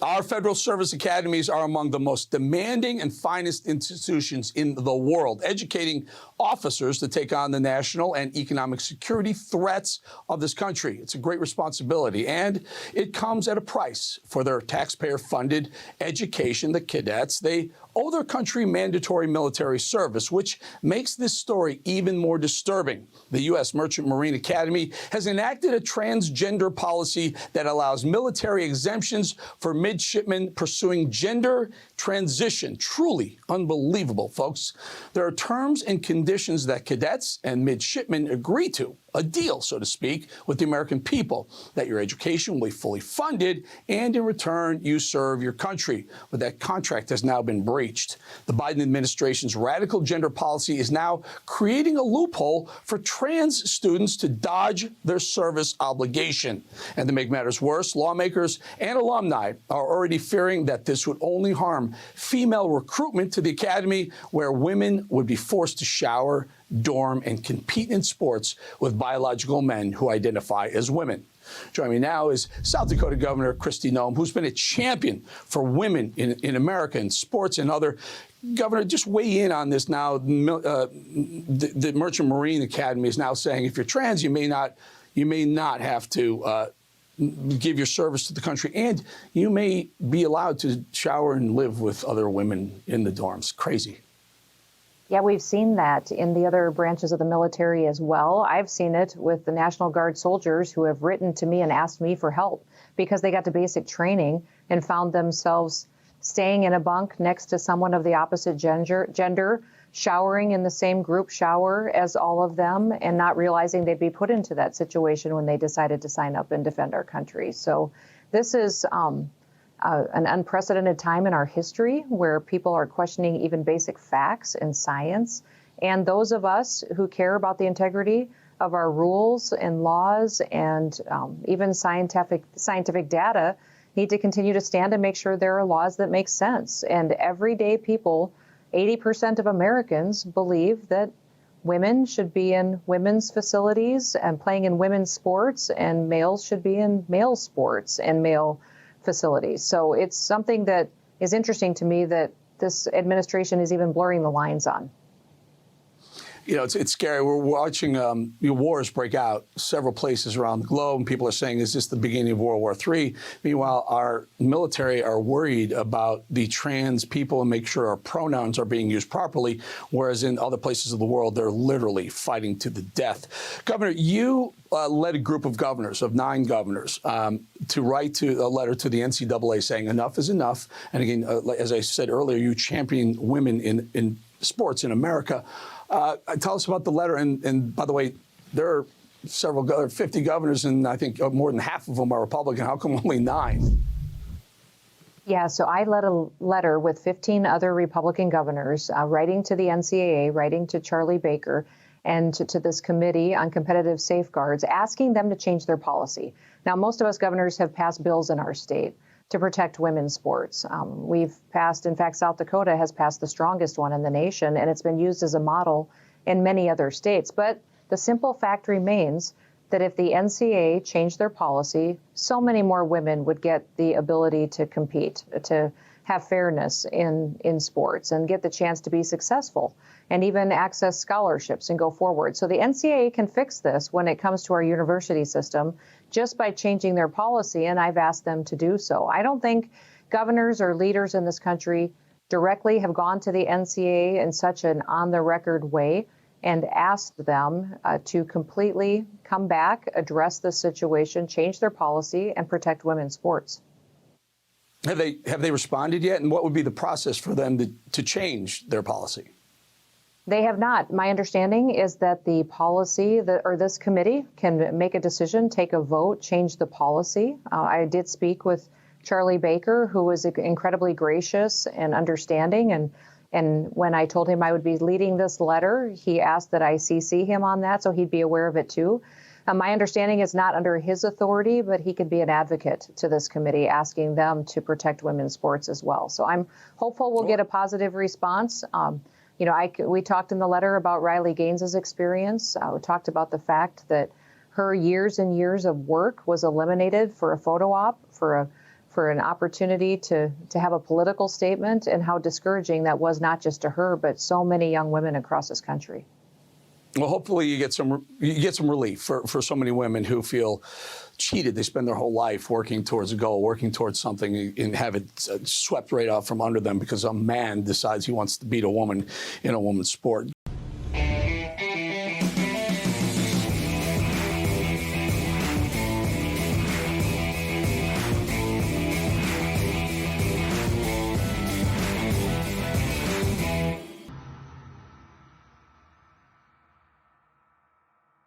Our federal service academies are among the most demanding and finest institutions in the world, educating officers to take on the national and economic security threats of this country. It's a great responsibility, and it comes at a price for their taxpayer-funded education. The cadets, they owe their country mandatory military service, which makes this story even more disturbing. The U.S. Merchant Marine Academy has enacted a transgender policy that allows military exemptions for midshipmen pursuing gender transition. Truly unbelievable, folks. There are terms and conditions that cadets and midshipmen agree to, a deal, so to speak, with the American people, that your education will be fully funded, and in return, you serve your country. But that contract has now been breached. The Biden administration's radical gender policy is now creating a loophole for trans students to dodge their service obligation. And to make matters worse, lawmakers and alumni are already fearing that this would only harm female recruitment to the academy, where women would be forced to shower, dorm, and compete in sports with biological men who identify as women. Joining me now is South Dakota Governor Kristi Noem, who's been a champion for women in America in sports and other. Governor, just weigh in on this now. The Merchant Marine Academy is now saying if you're trans, you may not have to give your service to the country, and you may be allowed to shower and live with other women in the dorms. Crazy. Yeah, we've seen that in the other branches of the military as well. I've seen it with the National Guard soldiers who have written to me and asked me for help because they got to basic training and found themselves staying in a bunk next to someone of the opposite gender, showering in the same group shower as all of them, and not realizing they'd be put into that situation when they decided to sign up and defend our country. So this is an unprecedented time in our history where people are questioning even basic facts and science. And those of us who care about the integrity of our rules and laws and even scientific data need to continue to stand and make sure there are laws that make sense. And everyday people, 80% of Americans, believe that women should be in women's facilities and playing in women's sports, and males should be in male sports and male facilities. So it's something that is interesting to me that this administration is even blurring the lines on. You know, it's scary. We're watching wars break out several places around the globe, and people are saying, is this the beginning of World War III? Meanwhile, our military are worried about the trans people and make sure our pronouns are being used properly, whereas in other places of the world, they're literally fighting to the death. Governor, you led a group of governors, of 9 governors, to write a letter to the NCAA saying enough is enough. And again, as I said earlier, you champion women in sports in America. Tell us about the letter. And by the way, there are 50 governors, and I think more than half of them are Republican. How come only 9? Yeah, so I led a letter with 15 other Republican governors, writing to the NCAA, writing to Charlie Baker, and to this committee on competitive safeguards, asking them to change their policy. Now, most of us governors have passed bills in our state to protect women's sports. We've passed, in fact, South Dakota has passed the strongest one in the nation, and it's been used as a model in many other states. But the simple fact remains that if the NCAA changed their policy, so many more women would get the ability to compete, to have fairness in sports and get the chance to be successful and even access scholarships and go forward. So the NCAA can fix this when it comes to our university system just by changing their policy, and I've asked them to do so. I don't think governors or leaders in this country directly have gone to the NCAA in such an on-the-record way and asked them to completely come back, address the situation, change their policy, and protect women's sports. Have they responded yet? And what would be the process for them to change their policy? They have not. My understanding is that the policy or this committee can make a decision, take a vote, change the policy. I did speak with Charlie Baker, who was incredibly gracious and understanding. And when I told him I would be leading this letter, he asked that I CC him on that so he'd be aware of it too. My understanding is not under his authority, but he could be an advocate to this committee, asking them to protect women's sports as well. So I'm hopeful we'll get a positive response. We talked in the letter about Riley Gaines's experience. We talked about the fact that her years and years of work was eliminated for a photo op, for for an opportunity to have a political statement, and how discouraging that was, not just to her, but so many young women across this country. Well, hopefully you get some relief for so many women who feel cheated. They spend their whole life working towards a goal, working towards something, and have it swept right out from under them because a man decides he wants to beat a woman in a woman's sport.